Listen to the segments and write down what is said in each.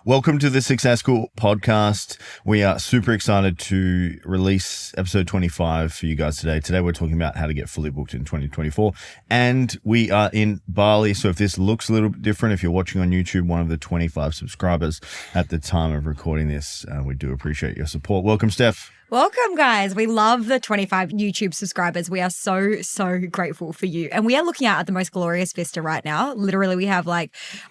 Welcome to the Success School podcast. We are super excited to release episode 25 for you guys today. Today, we're talking about how to get fully booked in 2024. And we are in Bali. So if this looks a little bit different, if you're watching on YouTube, one of the 25 subscribers at the time of recording this, we do appreciate your support. Welcome, Steph. Welcome, guys. We love the 25 YouTube subscribers. We are so grateful for you. And we are looking out at the most glorious vista right now. Literally, we have I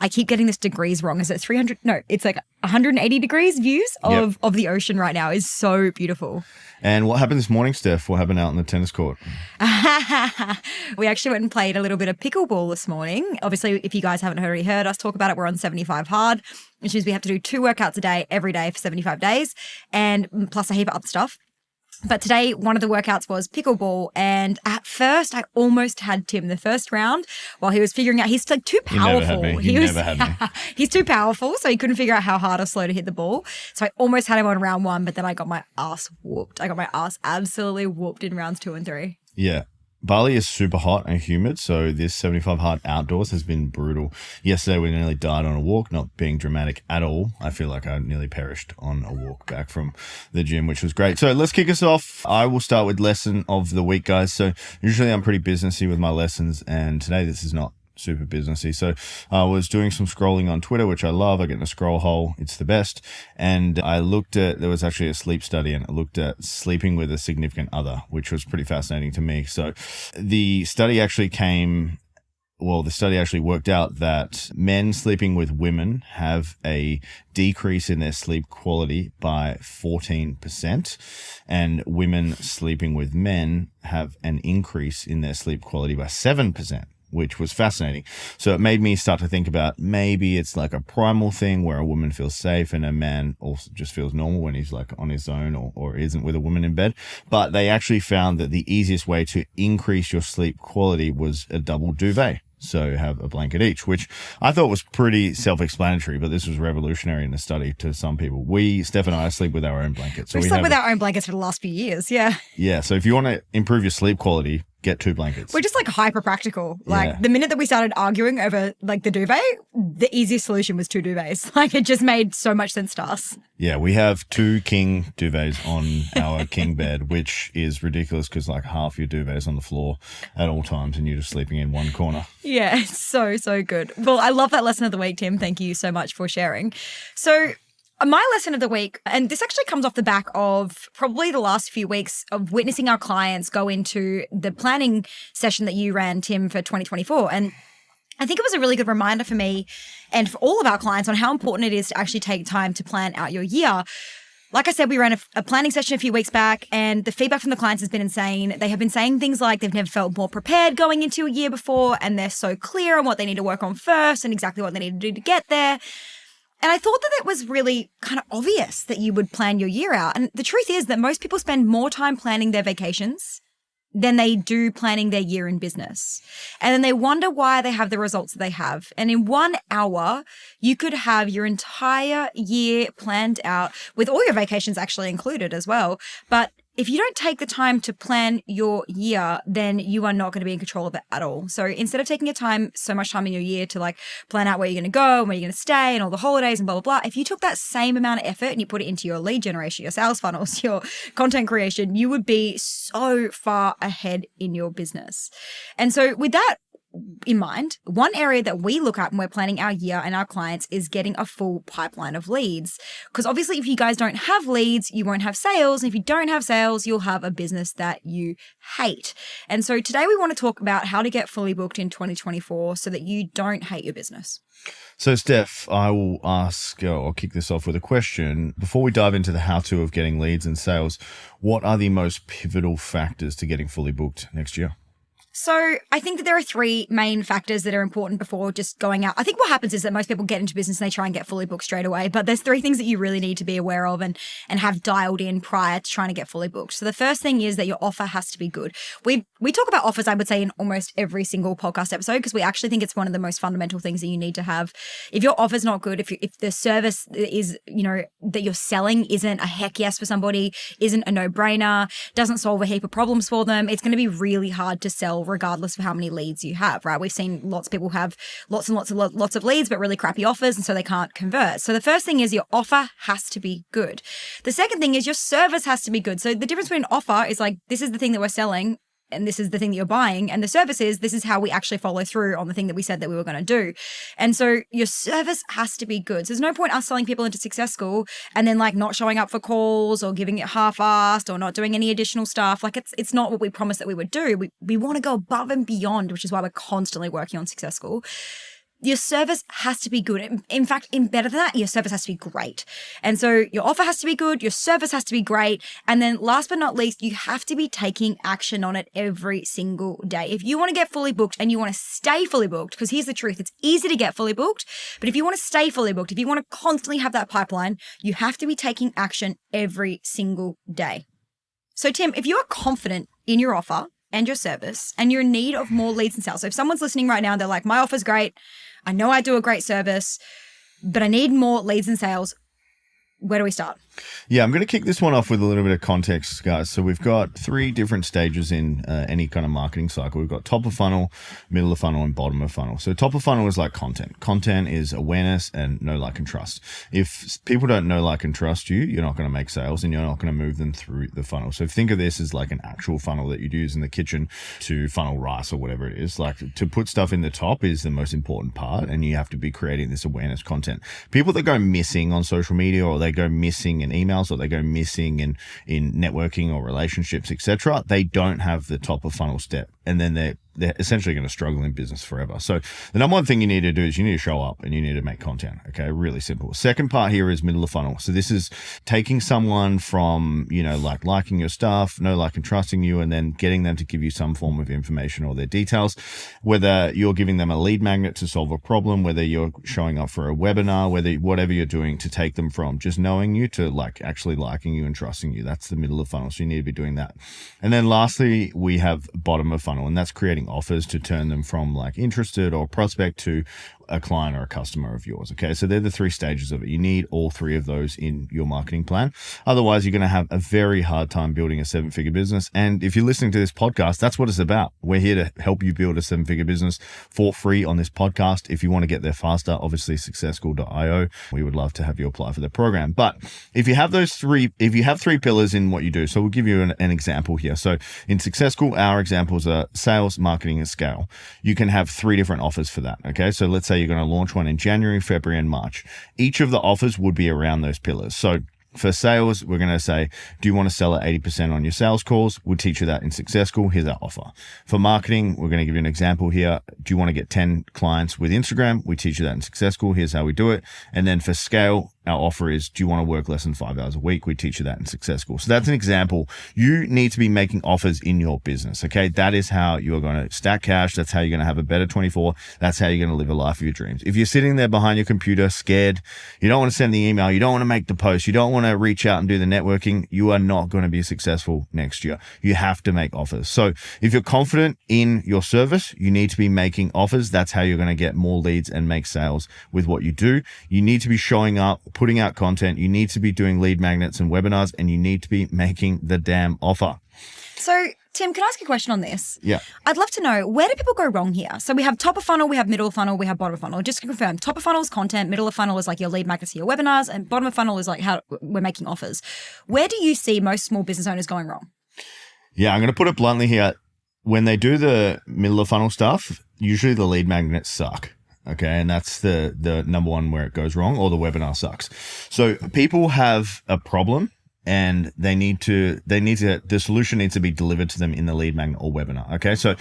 keep getting this degrees wrong. Is it 300? No, it's 180 degrees views of the ocean right now. Is so beautiful. And what happened this morning, Steph? What happened out on the tennis court? We actually went and played a little bit of pickleball this morning. Obviously, if you guys haven't already heard us talk about it, we're on 75 hard, which means we have to do 2 workouts a day, every day for 75 days, and plus a heap of other stuff. But today, one of the workouts was pickleball. And at first, I almost had Tim the first round while he was figuring out. He's too powerful. He never had me. He's too powerful, so he couldn't figure out how hard or slow to hit the ball. So I almost had him on round 1, but then I got my ass whooped. I got my ass absolutely whooped in rounds 2 and 3. Yeah. Bali is super hot and humid, so this 75 hard outdoors has been brutal. Yesterday, we nearly died on a walk, not being dramatic at all. I feel like I nearly perished on a walk back from the gym, which was great. So let's kick us off. I will start with lesson of the week, guys. So usually I'm pretty businessy with my lessons, and today this is not super businessy. So I was doing some scrolling on Twitter, which I love. I get in a scroll hole. It's the best. And I looked at, there was actually a sleep study, and it looked at sleeping with a significant other, which was pretty fascinating to me. So the study actually worked out that men sleeping with women have a decrease in their sleep quality by 14%, and women sleeping with men have an increase in their sleep quality by 7%. Which was fascinating. So it made me start to think about maybe it's like a primal thing where a woman feels safe and a man also just feels normal when he's on his own or isn't with a woman in bed. But they actually found that the easiest way to increase your sleep quality was a double duvet. So have a blanket each, which I thought was pretty self-explanatory, but this was revolutionary in the study to some people. Steph and I sleep with our own blankets. So We've slept with our own blankets for the last few years, yeah. Yeah, so if you want to improve your sleep quality, get 2 blankets. We're just hyper practical. The minute that we started arguing over the duvet, the easiest solution was 2 duvets. It just made so much sense to us. Yeah, we have 2 king duvets on our king bed, which is ridiculous because half your duvet is on the floor at all times and you're just sleeping in one corner. Yeah, it's so good. Well, I love that lesson of the week, Tim. Thank you so much for sharing. So my lesson of the week, and this actually comes off the back of probably the last few weeks of witnessing our clients go into the planning session that you ran, Tim, for 2024. And I think it was a really good reminder for me and for all of our clients on how important it is to actually take time to plan out your year. Like I said, we ran a planning session a few weeks back, and the feedback from the clients has been insane. They have been saying things like they've never felt more prepared going into a year before, and they're so clear on what they need to work on first and exactly what they need to do to get there. And I thought that it was really kind of obvious that you would plan your year out. And the truth is that most people spend more time planning their vacations than they do planning their year in business. And then they wonder why they have the results that they have. And in 1 hour, you could have your entire year planned out with all your vacations actually included as well. But if you don't take the time to plan your year, then you are not going to be in control of it at all. So instead of taking so much time in your year to plan out where you're going to go and where you're going to stay and all the holidays and blah, blah, blah, if you took that same amount of effort and you put it into your lead generation, your sales funnels, your content creation, you would be so far ahead in your business. And so with that in mind, one area that we look at when we're planning our year and our clients is getting a full pipeline of leads. Because obviously, if you guys don't have leads, you won't have sales. And if you don't have sales, you'll have a business that you hate. And so today we want to talk about how to get fully booked in 2024 so that you don't hate your business. So, Steph, I will I'll kick this off with a question. Before we dive into the how-to of getting leads and sales, what are the most pivotal factors to getting fully booked next year? So I think that there are 3 main factors that are important before just going out. I think what happens is that most people get into business and they try and get fully booked straight away. But there's 3 things that you really need to be aware of and have dialed in prior to trying to get fully booked. So the first thing is that your offer has to be good. We talk about offers, I would say, in almost every single podcast episode because we actually think it's one of the most fundamental things that you need to have. If your offer's not good, if the service is, that you're selling isn't a heck yes for somebody, isn't a no-brainer, doesn't solve a heap of problems for them, it's going to be really hard to sell sell regardless of how many leads you have, right? We've seen lots of people have lots and lots of leads, but really crappy offers, and so they can't convert. So the first thing is your offer has to be good. The second thing is your service has to be good. So the difference between an offer is like, this is the thing that we're selling, and this is the thing that you're buying. And the service is, this is how we actually follow through on the thing that we said that we were going to do. And so your service has to be good. So there's no point us selling people into Success School and then like not showing up for calls or giving it half-assed or not doing any additional stuff. Like it's not what we promised that we would do. We want to go above and beyond, which is why we're constantly working on Success School. Your service has to be good. In fact, in better than that, your service has to be great. And so your offer has to be good, your service has to be great. And then last but not least, you have to be taking action on it every single day. If you want to get fully booked and you want to stay fully booked, because here's the truth, it's easy to get fully booked, but if you want to stay fully booked, if you want to constantly have that pipeline, you have to be taking action every single day. So Tim, if you are confident in your offer and your service and you're in need of more leads and sales, so if someone's listening right now and they're like, my offer's great, I know I do a great service, but I need more leads and sales, where do we start? Yeah, I'm going to kick this one off with a little bit of context, guys. So we've got 3 different stages in any kind of marketing cycle. We've got top of funnel, middle of funnel, and bottom of funnel. So top of funnel is like content. Content is awareness and know, like, and trust. If people don't know, like, and trust you, you're not going to make sales and you're not going to move them through the funnel. So think of this as like an actual funnel that you'd use in the kitchen to funnel rice or whatever it is. Like, to put stuff in the top is the most important part, and you have to be creating this awareness content. People that go missing on social media, or they go missing in emails, or they go missing in networking or relationships, etc., they don't have the top of funnel step, and then they're essentially going to struggle in business forever. So the number one thing you need to do is you need to show up and you need to make content. Okay, really simple. Second part here is middle of funnel. So this is taking someone from, like, liking your stuff, know, like, and trusting you, and then getting them to give you some form of information or their details, whether you're giving them a lead magnet to solve a problem, whether you're showing up for a webinar, whatever you're doing to take them from just knowing you to like actually liking you and trusting you. That's the middle of funnel. So you need to be doing that. And then lastly, we have bottom of funnel, and that's creating offers to turn them from like interested or prospect to a client or a customer of yours. Okay, so they're the 3 stages of it. You need all 3 of those in your marketing plan. Otherwise, you're going to have a very hard time building a 7-figure business. And if you're listening to this podcast, that's what it's about. We're here to help you build a 7-figure business for free on this podcast. If you want to get there faster, obviously successschool.io. We would love to have you apply for the program. But if you have if you have 3 pillars in what you do, so we'll give you an example here. So in Success School, our examples are sales, marketing, and scale. You can have 3 different offers for that. Okay, so let's say you're going to launch one in January, February, and March. Each of the offers would be around those pillars. So for sales, we're going to say, do you want to sell at 80% on your sales calls? We'll teach you that in Success School. Here's our offer. For marketing, we're going to give you an example here. Do you want to get 10 clients with Instagram? We teach you that in Success School. Here's how we do it. And then for scale, our offer is, do you want to work less than 5 hours a week? We teach you that in Success School. So that's an example. You need to be making offers in your business. Okay. That is how you're going to stack cash. That's how you're going to have a better 24. That's how you're going to live a life of your dreams. If you're sitting there behind your computer, scared, you don't want to send the email, you don't want to make the post, you don't want to reach out and do the networking, you are not going to be successful next year. You have to make offers. So if you're confident in your service, you need to be making offers. That's how you're going to get more leads and make sales with what you do. You need to be showing up, putting out content. You need to be doing lead magnets and webinars, and you need to be making the damn offer. So Tim, can I ask a question on this? Yeah. I'd love to know, where do people go wrong here? So we have top of funnel, we have middle of funnel, we have bottom of funnel. Just to confirm, top of funnel is content, middle of funnel is like your lead magnets to your webinars, and bottom of funnel is like how we're making offers. Where do you see most small business owners going wrong? Yeah, I'm going to put it bluntly here. When they do the middle of funnel stuff, usually the lead magnets suck. Okay. And that's the number one where it goes wrong, or the webinar sucks. So people have a problem, and the solution needs to be delivered to them in the lead magnet or webinar. Okay. So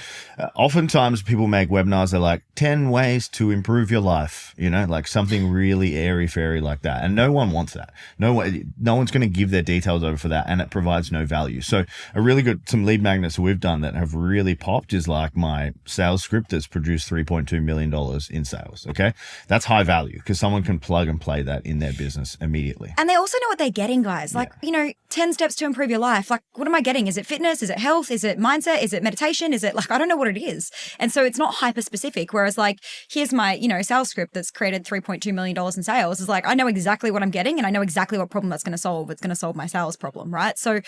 oftentimes people make webinars, they're like 10 ways to improve your life, like something really airy fairy like that. And no one wants that. No one's going to give their details over for that. And it provides no value. So some lead magnets that we've done that have really popped is like my sales script that's produced $3.2 million in sales. Okay. That's high value because someone can plug and play that in their business immediately. And they also know what they're getting, guys. Like, 10 steps to improve your life. Like, what am I getting? Is it fitness? Is it health? Is it mindset? Is it meditation? Is it like, I don't know what it is. And so it's not hyper specific. Whereas like, here's my, sales script that's created $3.2 million in sales. Is like, I know exactly what I'm getting and I know exactly what problem that's going to solve. It's going to solve my sales problem, right? So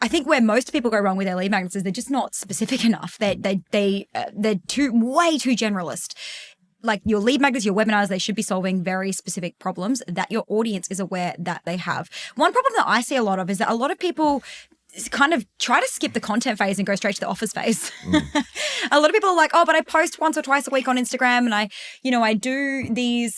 I think where most people go wrong with their lead magnets is they're just not specific enough. They're way too generalist. Like your lead magnets, your webinars, they should be solving very specific problems that your audience is aware that they have. One problem that I see a lot of is that a lot of people kind of try to skip the content phase and go straight to the offers phase. A lot of people are like, oh, but I post once or twice a week on Instagram, and I do the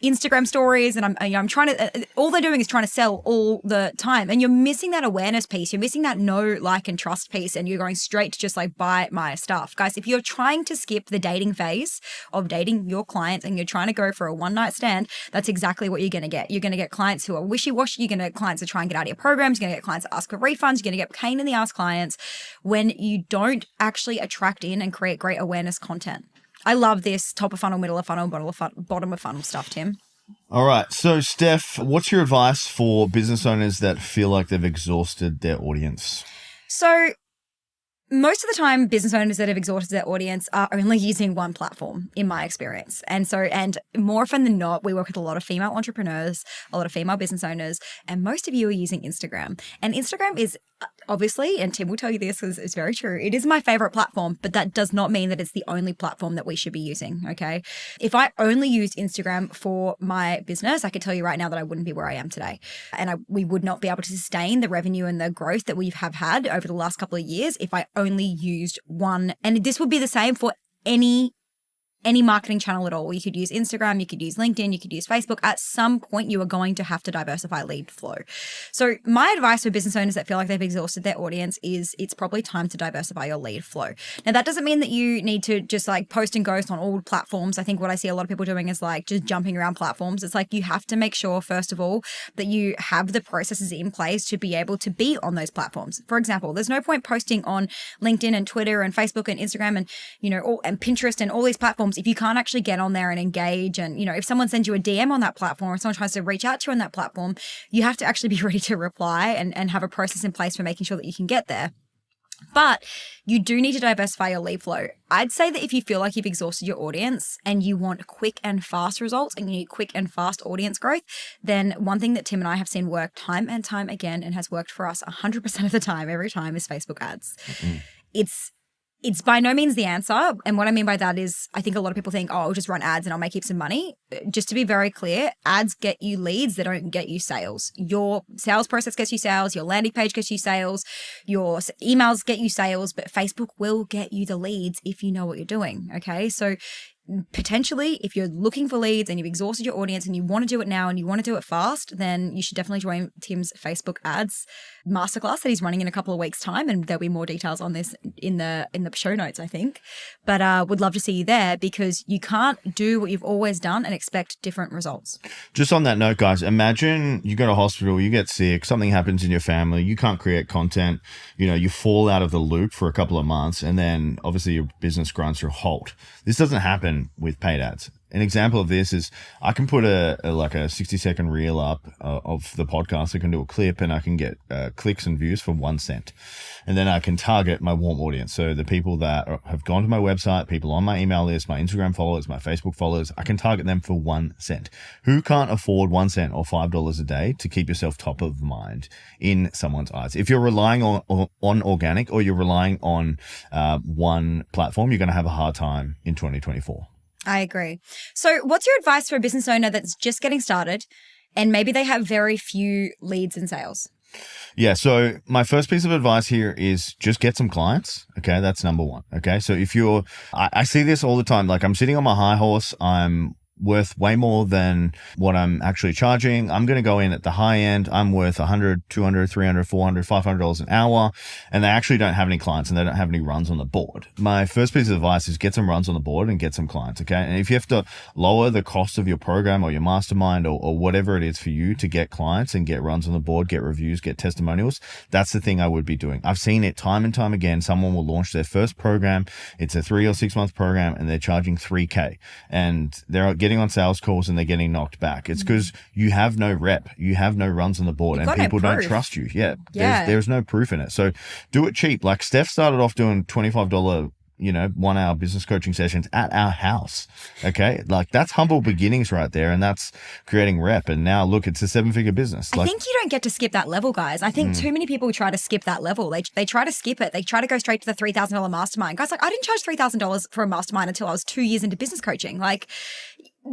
Instagram stories, and I'm trying to, all they're doing is trying to sell all the time. And you're missing that awareness piece. You're missing that know, like, and trust piece, and you're going straight to just like buy my stuff. Guys, if you're trying to skip the dating phase of dating your clients and you're trying to go for a one night stand, that's exactly what you're going to get. You're going to get clients who are wishy-washy. You're going to get clients that try and get out of your programs. You're going to get clients that ask for refunds. You're going to get pain in the ass clients when you don't actually attract in and create great awareness content. I love this top of funnel, middle of funnel, bottom of funnel stuff, Tim. All right. So, Steph, what's your advice for business owners that feel like they've exhausted their audience? So, most of the time, business owners that have exhausted their audience are only using one platform, in my experience. And more often than not, we work with a lot of female entrepreneurs, a lot of female business owners, and most of you are using Instagram. And Instagram is obviously, and Tim will tell you this because it's very true, it is my favorite platform, but that does not mean that it's the only platform that we should be using, okay? If I only used Instagram for my business, I could tell you right now that I wouldn't be where I am today. And we would not be able to sustain the revenue and the growth that we have had over the last couple of years if I only used one. And this would be the same for any marketing channel at all. You could use Instagram, you could use LinkedIn, you could use Facebook. At some point, you are going to have to diversify lead flow. So my advice for business owners that feel like they've exhausted their audience is it's probably time to diversify your lead flow. Now, that doesn't mean that you need to just like post and ghost on all platforms. I think what I see a lot of people doing is like just jumping around platforms. It's like you have to make sure, first of all, that you have the processes in place to be able to be on those platforms. For example, there's no point posting on LinkedIn and Twitter and Facebook and Instagram and, and Pinterest and all these platforms if you can't actually get on there and engage. And, if someone sends you a DM on that platform or someone tries to reach out to you on that platform, you have to actually be ready to reply and have a process in place for making sure that you can get there. But you do need to diversify your lead flow. I'd say that if you feel like you've exhausted your audience and you want quick and fast results and you need quick and fast audience growth, then one thing that Tim and I have seen work time and time again and has worked for us 100% of the time, every time, is Facebook ads. Mm-hmm. It's by no means the answer. And what I mean by that is I think a lot of people think, oh, I'll just run ads and I'll make heaps of money. Just to be very clear, ads get you leads. They don't get you sales. Your sales process gets you sales. Your landing page gets you sales. Your emails get you sales. But Facebook will get you the leads if you know what you're doing. Okay. So potentially, if you're looking for leads and you've exhausted your audience and you want to do it now and you want to do it fast, then you should definitely join Tim's Facebook ads masterclass that he's running in a couple of weeks' time. And there'll be more details on this in the show notes, I think. But would love to see you there because you can't do what you've always done and expect different results. Just on that note, guys, imagine you go to hospital, you get sick, something happens in your family, you can't create content, you fall out of the loop for a couple of months, and then obviously your business grinds to a halt. This doesn't happen with paid ads. An example of this is I can put a 60-second reel up of the podcast. I can do a clip and I can get clicks and views for 1 cent. And then I can target my warm audience. So the people that have gone to my website, people on my email list, my Instagram followers, my Facebook followers, I can target them for 1 cent. Who can't afford 1 cent or $5 a day to keep yourself top of mind in someone's eyes? If you're relying on organic or you're relying on one platform, you're going to have a hard time in 2024. I agree. So what's your advice for a business owner that's just getting started and maybe they have very few leads and sales? Yeah. So my first piece of advice here is just get some clients. Okay. That's number one. Okay. So if I see this all the time, like I'm sitting on my high horse, I'm worth way more than what I'm actually charging. I'm going to go in at the high end. I'm worth $100, $200, $300, $400, $500 an hour. And they actually don't have any clients and they don't have any runs on the board. My first piece of advice is get some runs on the board and get some clients. Okay. And if you have to lower the cost of your program or your mastermind or whatever it is for you to get clients and get runs on the board, get reviews, get testimonials, that's the thing I would be doing. I've seen it time and time again. Someone will launch their first program. It's a 3 or 6 month program and they're charging $3,000 and they're getting on sales calls and they're getting knocked back. It's because you have no rep, you have no runs on the board, and people don't trust you. Yeah. There's no proof in it. So do it cheap. Like Steph started off doing $25 1 hour business coaching sessions at our house. Okay. Like that's humble beginnings right there. And that's creating rep. And now look, it's a 7-figure business. I think you don't get to skip that level, guys. I think too many people try to skip that level. They try to skip it. They try to go straight to the $3,000 mastermind. Guys, like I didn't charge $3,000 for a mastermind until I was 2 years into business coaching. Like,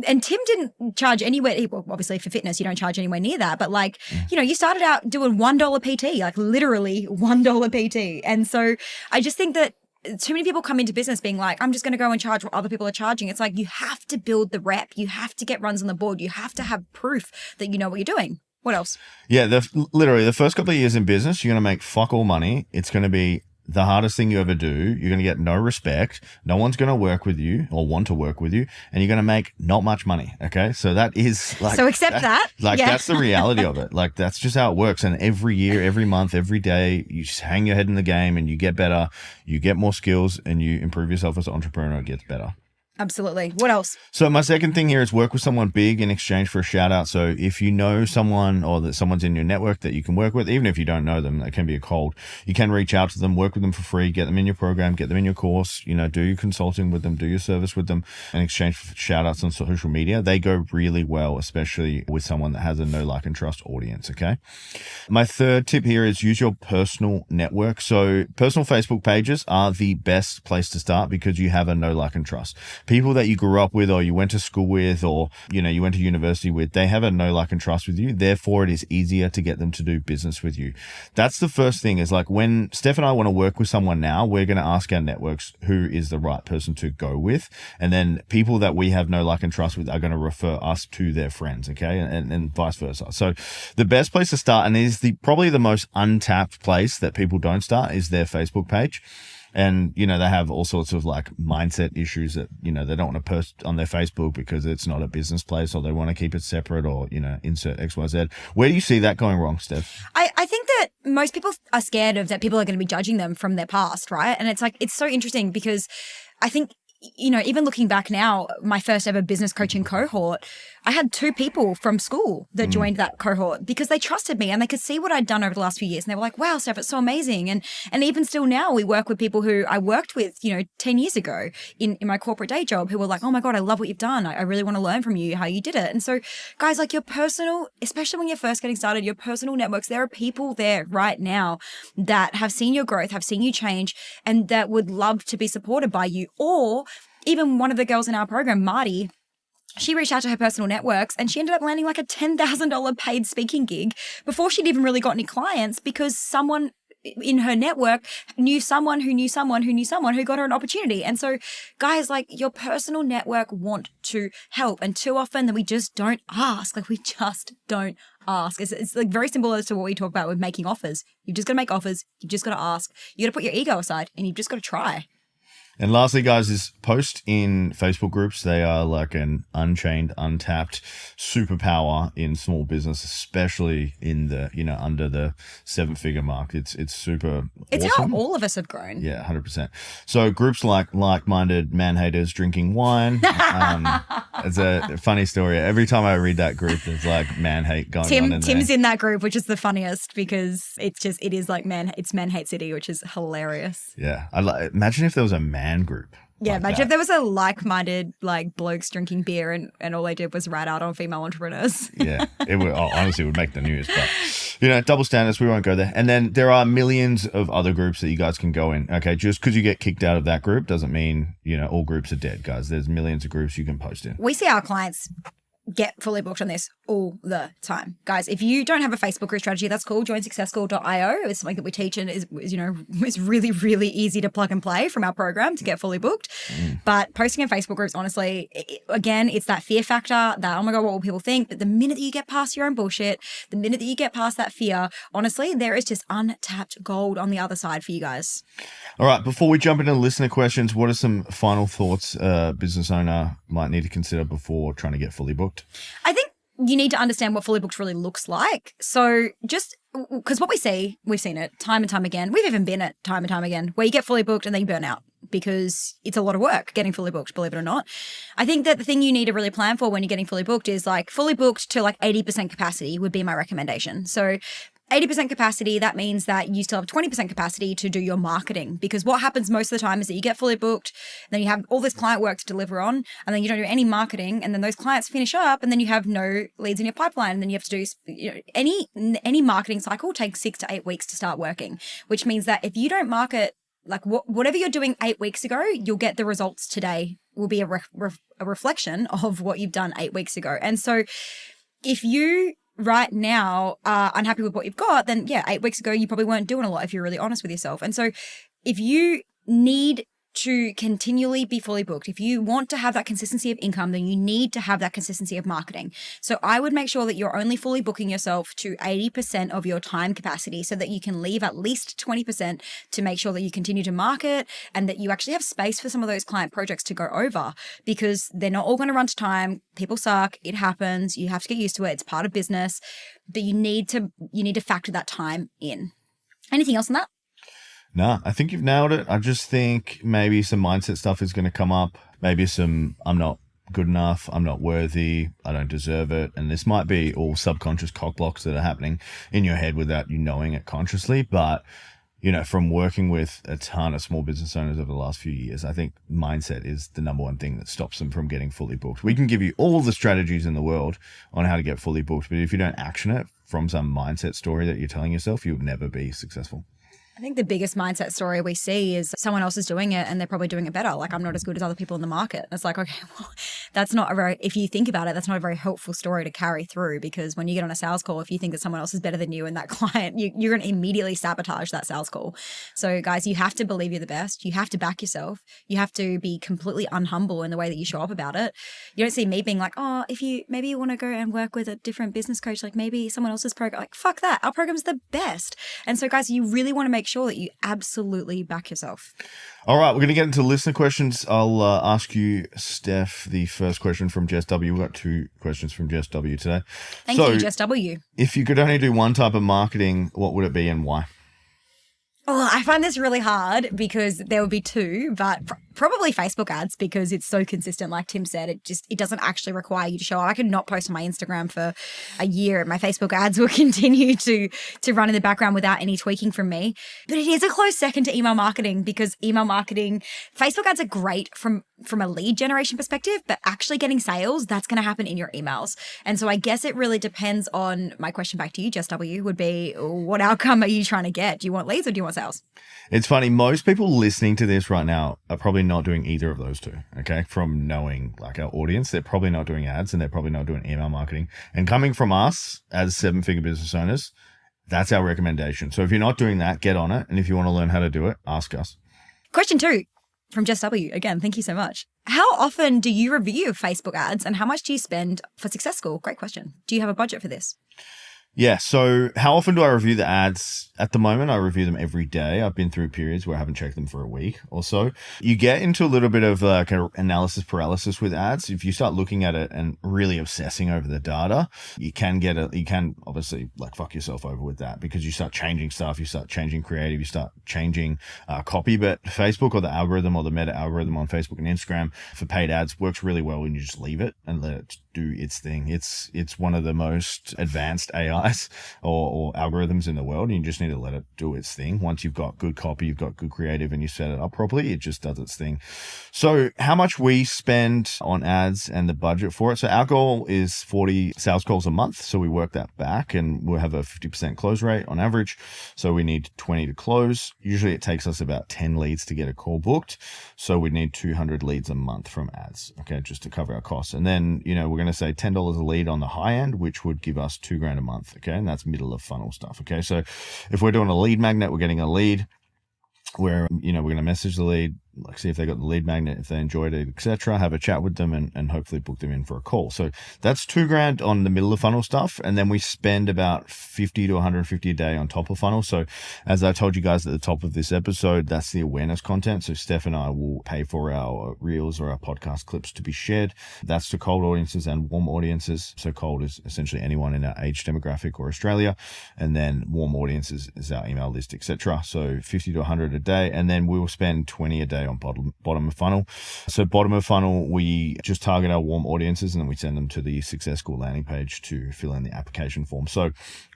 and Tim didn't charge anywhere, well, obviously for fitness, you don't charge anywhere near that. But like, you started out doing $1 PT, like literally $1 PT. And so I just think that too many people come into business being like, I'm just going to go and charge what other people are charging. It's like, you have to build the rep. You have to get runs on the board. You have to have proof that you know what you're doing. What else? Yeah, literally the first couple of years in business, you're going to make fuck all money. It's going to be the hardest thing you ever do. You're going to get no respect. No one's going to work with you or want to work with you. And you're going to make not much money. Okay. So that is like. So accept that. Like that's the reality of it. Like that's just how it works. And every year, every month, every day, you just hang your head in the game and you get better. You get more skills and you improve yourself as an entrepreneur. It gets better. Absolutely. What else? So my second thing here is work with someone big in exchange for a shout out. So if you know someone or that someone's in your network that you can work with, even if you don't know them, that can be a cold, you can reach out to them, work with them for free, get them in your program, get them in your course, do your consulting with them, do your service with them in exchange for shout outs on social media. They go really well, especially with someone that has a know, like, and trust audience. Okay. My third tip here is use your personal network. So personal Facebook pages are the best place to start because you have a know, like, and trust. People that you grew up with or you went to school with or, you went to university with, they have a know, like, and trust with you. Therefore, it is easier to get them to do business with you. That's the first thing is like when Steph and I want to work with someone now, we're going to ask our networks who is the right person to go with. And then people that we have know, like, and trust with are going to refer us to their friends. Okay. And vice versa. So the best place to start, and is probably the most untapped place that people don't start, is their Facebook page. And, they have all sorts of like mindset issues that, they don't want to post on their Facebook because it's not a business place or they want to keep it separate or, insert XYZ. Where do you see that going wrong, Steph? I think that most people are scared of that people are going to be judging them from their past, right? And it's like, it's so interesting because I think, even looking back now, my first ever business coaching cohort, I had 2 people from school that joined that cohort because they trusted me and they could see what I'd done over the last few years. And they were like, wow, Steph, it's so amazing. And even still now we work with people who I worked with, 10 years ago in my corporate day job who were like, oh my God, I love what you've done. I really want to learn from you how you did it. And so guys, like your personal, especially when you're first getting started, your personal networks, there are people there right now that have seen your growth, have seen you change and that would love to be supported by you. Or even one of the girls in our program, Marty, she reached out to her personal networks and she ended up landing like a $10,000 paid speaking gig before she'd even really got any clients because someone in her network knew someone who knew someone who knew someone who got her an opportunity. And so guys, like your personal network want to help. And too often that we just don't ask. Like we just don't ask. It's like very simple as to what we talk about with making offers. You've just got to make offers. You've just got to ask. You got to put your ego aside and you've just got to try. And lastly, guys, is post in Facebook groups. They are like an unchained, untapped superpower in small business, especially in the, under the 7-figure mark. It's super It's awesome. how all of us have grown. Yeah, 100%. So groups like-minded man haters drinking wine. It's a funny story. Every time I read that group, there's like man hate going on in Tim's there. in that group, which is the funniest because it is like it's man hate city, which is hilarious. Yeah. Imagine if there was a man group. Yeah, like imagine that. if there was a like-minded like blokes drinking beer and all they did was rat out on female entrepreneurs. Yeah, it would honestly it would make the news, but double standards, we won't go there. And then there are millions of other groups that you guys can go in. Okay, just because you get kicked out of that group doesn't mean all groups are dead, guys. There's millions of groups you can post in. We see our clients get fully booked on this all the time. Guys, if you don't have a Facebook group strategy, that's cool. Join successschool.io. It's something that we teach and is really, really easy to plug and play from our program to get fully booked. But posting in Facebook groups, honestly, again, it's that fear factor that, oh my God, what will people think? But the minute that you get past your own bullshit, the minute that you get past that fear, honestly, there is just untapped gold on the other side for you guys. All right, before we jump into listener questions, what are some final thoughts a business owner might need to consider before trying to get fully booked? I think you need to understand what fully booked really looks like. So just because what we've seen it time and time again. We've even been it time and time again where you get fully booked and then you burn out. because it's a lot of work getting fully booked, believe it or not. I think that the thing you need to really plan for when you're getting fully booked is like fully booked to like 80% capacity would be my recommendation. So 80% capacity, that means that you still have 20% capacity to do your marketing, because what happens most of the time is that you get fully booked, then you have all this client work to deliver on, and then you don't do any marketing, and then those clients finish up, and then you have no leads in your pipeline, and then you have to do, any marketing cycle takes 6 to 8 weeks to start working, which means that if you don't market, like whatever you're doing 8 weeks ago, you'll get the results today will be a reflection of what you've done 8 weeks ago. And so if you right now are unhappy with what you've got, then 8 weeks ago, you probably weren't doing a lot if you're really honest with yourself. And so if you need to continually be fully booked, if you want to have that consistency of income, then you need to have that consistency of marketing. So I would make sure that you're only fully booking yourself to 80% of your time capacity, so that you can leave at least 20% to make sure that you continue to market, and that you actually have space for some of those client projects to go over, because they're not all going to run to time. People suck. It happens. You have to get used to it. It's part of business, but you need to factor that time in. Anything else on that? No, I think you've nailed it. I just think maybe some mindset stuff is going to come up. Maybe some, I'm not good enough, I'm not worthy, I don't deserve it. And this might be all subconscious cock blocks that are happening in your head without you knowing it consciously. But, from working with a ton of small business owners over the last few years, I think mindset is the number one thing that stops them from getting fully booked. We can give you all the strategies in the world on how to get fully booked, but if you don't action it from some mindset story that you're telling yourself, you'll never be successful. I think the biggest mindset story we see is someone else is doing it and they're probably doing it better. Like, I'm not as good as other people in the market. And it's like, okay, well, that's not if you think about it, that's not a very helpful story to carry through, because when you get on a sales call, if you think that someone else is better than you and that client, you're going to immediately sabotage that sales call. So guys, you have to believe you're the best. You have to back yourself. You have to be completely unhumble in the way that you show up about it. You don't see me being like, oh, maybe you want to go and work with a different business coach, like maybe someone else's program, like fuck that. Our program's the best. And so guys, you really want to make sure that you absolutely back yourself. All right, we're going to get into listener questions. I'll ask you, Steph, the first question from Jess W. We've got 2 questions from Jess W today. Thank you, Jess W. If you could only do one type of marketing, what would it be and why? Oh, I find this really hard because there would be 2, but probably Facebook ads, because it's so consistent. Like Tim said, it doesn't actually require you to show up. I could not post on my Instagram for a year and my Facebook ads will continue to run in the background without any tweaking from me. But it is a close second to email marketing, because email marketing, Facebook ads are great from a lead generation perspective, but actually getting sales, that's going to happen in your emails. And so I guess it really depends on, my question back to you, Jess W, would be, what outcome are you trying to get? Do you want leads or do you want sales? It's funny. Most people listening to this right now are probably not doing either of those 2. Okay. From knowing like our audience, they're probably not doing ads and they're probably not doing email marketing. And coming from us as 7-figure business owners, that's our recommendation. So if you're not doing that, get on it. And if you want to learn how to do it, ask us. Question 2 from Jess W. Again, thank you so much. How often do you review Facebook ads and how much do you spend for Success School? Great question. Do you have a budget for this? Yeah. So how often do I review the ads? At the moment, I review them every day. I've been through periods where I haven't checked them for a week or so. You get into a little bit of like an analysis paralysis with ads. If you start looking at it and really obsessing over the data, you can obviously like fuck yourself over with that, because you start changing stuff, you start changing creative, you start changing copy. But Facebook, or the algorithm, or the meta algorithm on Facebook and Instagram for paid ads, works really well when you just leave it and let it do its thing. It's one of the most advanced AIs or algorithms in the world. You just need to let it do its thing. Once you've got good copy, you've got good creative, and you set it up properly, it just does its thing. So how much we spend on ads and the budget for it. So our goal is 40 sales calls a month. So we work that back and we'll have a 50% close rate on average. So we need 20 to close. Usually it takes us about 10 leads to get a call booked. So we need 200 leads a month from ads. Okay. Just to cover our costs. And then, we're going to say $10 a lead on the high end, which would give us $2,000 a month. Okay. And that's middle of funnel stuff. Okay. So if we're doing a lead magnet, we're getting a lead where, we're going to message the lead, like see if they got the lead magnet, if they enjoyed it, etc. Have a chat with them and hopefully book them in for a call. So that's $2,000 on the middle of funnel stuff. And then we spend about 50 to 150 a day on top of funnel. So as I told you guys at the top of this episode, that's the awareness content. So Steph and I will pay for our reels or our podcast clips to be shared. That's to cold audiences and warm audiences. So cold is essentially anyone in our age demographic or Australia. And then warm audiences is our email list, etc. So 50 to 100 a day. And then we will spend 20 a day stay on bottom of funnel. So bottom of funnel, we just target our warm audiences and then we send them to the Success School landing page to fill in the application form. So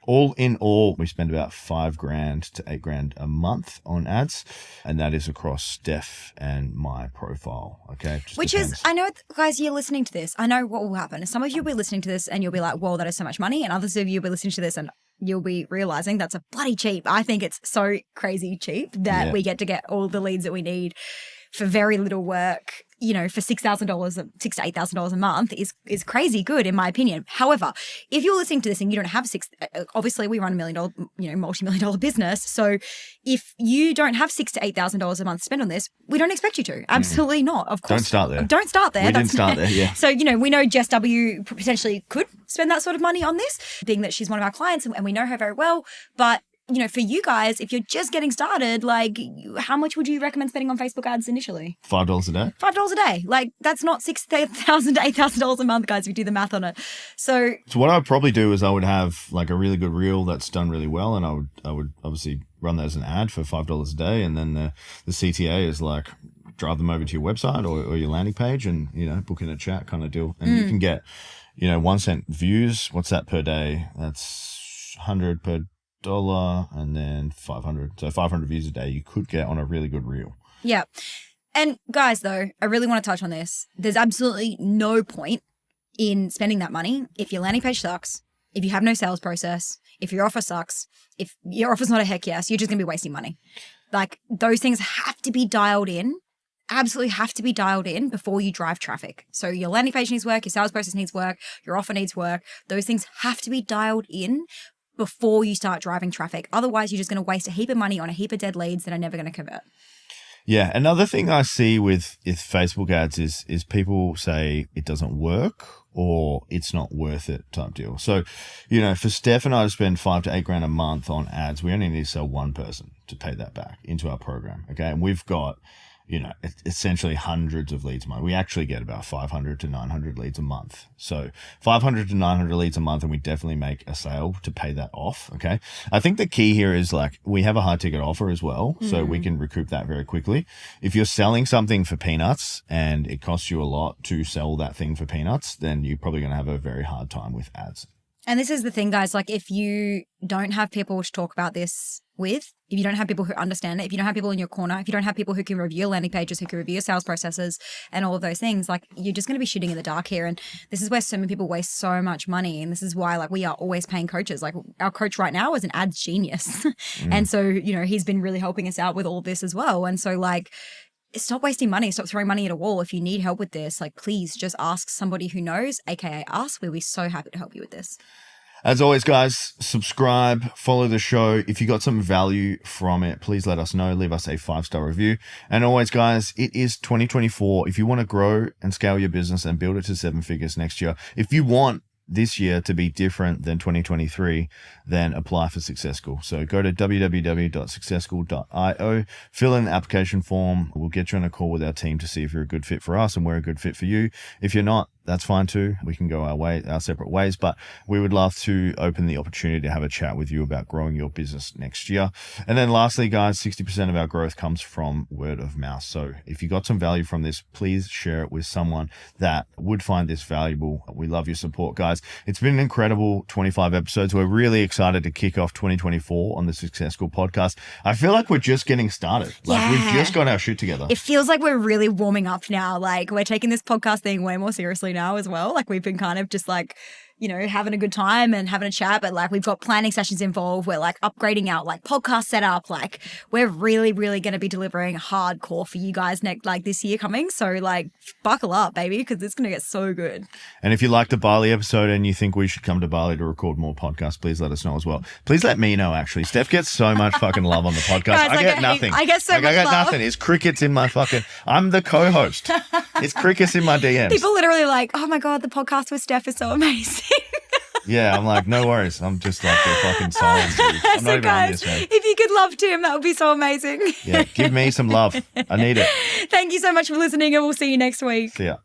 all in all, we spend about $5,000 to $8,000 a month on ads, and that is across Steph and my profile. Okay, which depends. Is, I know, guys, you're listening to this. I know what will happen. Some of you will be listening to this and you'll be like, "Whoa, that is so much money," and others of you will be listening to this and you'll be realizing that's a bloody cheap. I think it's so crazy cheap that we get to get all the leads that we need for very little work, you know, for $6,000, $6,000 to $8,000 a month is crazy good in my opinion. However, if you're listening to this and you don't have obviously we run $1 million, you know, multi-million-dollar business. So if you don't have $6,000 to $8,000 a month to spend on this, we don't expect you to. Absolutely not. Of course. Don't start there. Don't start there. We didn't start there, yeah. So, you know, we know Jess W potentially could spend that sort of money on this, being that she's one of our clients and we know her very well. But you know, for you guys, if you're just getting started, like, how much would you recommend spending on Facebook ads initially? $5 a day. $5 a day. Like, that's not $6,000 to $8,000 a month, guys, if you do the math on it. So what I would probably do is I would have like a really good reel that's done really well, and I would obviously run that as an ad for $5 a day, and then the CTA is like drive them over to your website or your landing page, and you know, book in a chat kind of deal, and you can get, you know, 1 cent views. What's that per day? That's 100 per dollar, and then 500. So 500 views a day you could get on a really good reel. Yeah. And guys, though, I really want to touch on this. There's absolutely no point in spending that money if your landing page sucks, if you have no sales process, if your offer sucks, if your offer's not a heck yes, you're just going to be wasting money. Like, those things have to be dialed in. Absolutely have to be dialed in before you drive traffic. So your landing page needs work, your sales process needs work, your offer needs work. Those things have to be dialed in before you start driving traffic. Otherwise, you're just going to waste a heap of money on a heap of dead leads that are never going to convert. Yeah. Another thing I see with Facebook ads is people say it doesn't work or it's not worth it type deal. So, you know, for Steph and I to spend $5,000 to $8,000 a month on ads, we only need to sell one person to pay that back into our program. Okay. And we've got, you know, essentially hundreds of leads a month. We actually get about 500 to 900 leads a month. So 500 to 900 leads a month, and we definitely make a sale to pay that off. Okay. I think the key here is like we have a high ticket offer as well. So we can recoup that very quickly. If you're selling something for peanuts and it costs you a lot to sell that thing for peanuts, then you're probably going to have a very hard time with ads. And this is the thing, guys, like if you don't have people to talk about this with, if you don't have people who understand it, if you don't have people in your corner, if you don't have people who can review your landing pages, who can review your sales processes and all of those things, like you're just going to be shooting in the dark here. And this is where so many people waste so much money. And this is why like we are always paying coaches. Like our coach right now is an ads genius. And so, you know, he's been really helping us out with all this as well. And so like, stop wasting money. Stop throwing money at a wall. If you need help with this, like please just ask somebody who knows, aka us. We'll be so happy to help you with this. As always, guys, subscribe, follow the show. If you got some value from it, please let us know. Leave us a 5-star review. And always, guys, it is 2024. If you want to grow and scale your business and build it to 7 figures next year, if you want this year to be different than 2023, then apply for Success School. So go to www.successschool.io, fill in the application form. We'll get you on a call with our team to see if you're a good fit for us and we're a good fit for you. If you're not, that's fine too. We can go our separate ways, but we would love to open the opportunity to have a chat with you about growing your business next year. And then lastly, guys, 60% of our growth comes from word of mouth. So if you got some value from this, please share it with someone that would find this valuable. We love your support, guys. It's been an incredible 25 episodes. We're really excited to kick off 2024 on the Success School podcast. I feel like we're just getting started. Like we've just got our shit together. It feels like we're really warming up now. Like we're taking this podcast thing way more seriously now as well. Like we've been kind of just like, you know, having a good time and having a chat, but like we've got planning sessions involved. We're like upgrading our like podcast setup. Like we're really, really going to be delivering hardcore for you guys next, like this year coming. So like buckle up, baby, because it's going to get so good. And if you like the Bali episode and you think we should come to Bali to record more podcasts, please let us know as well. Please let me know, actually. Steph gets so much fucking love on the podcast. Guys, I get nothing. I get so much love. I get nothing. It's crickets in my fucking, I'm the co-host. It's crickets in my DMs. People literally like, oh my God, the podcast with Steph is so amazing. Yeah, I'm like, no worries. I'm just like the fucking silence. I'm not even on this, man. If you could love Tim, that would be so amazing. Yeah, give me some love. I need it. Thank you so much for listening, and we'll see you next week. See ya.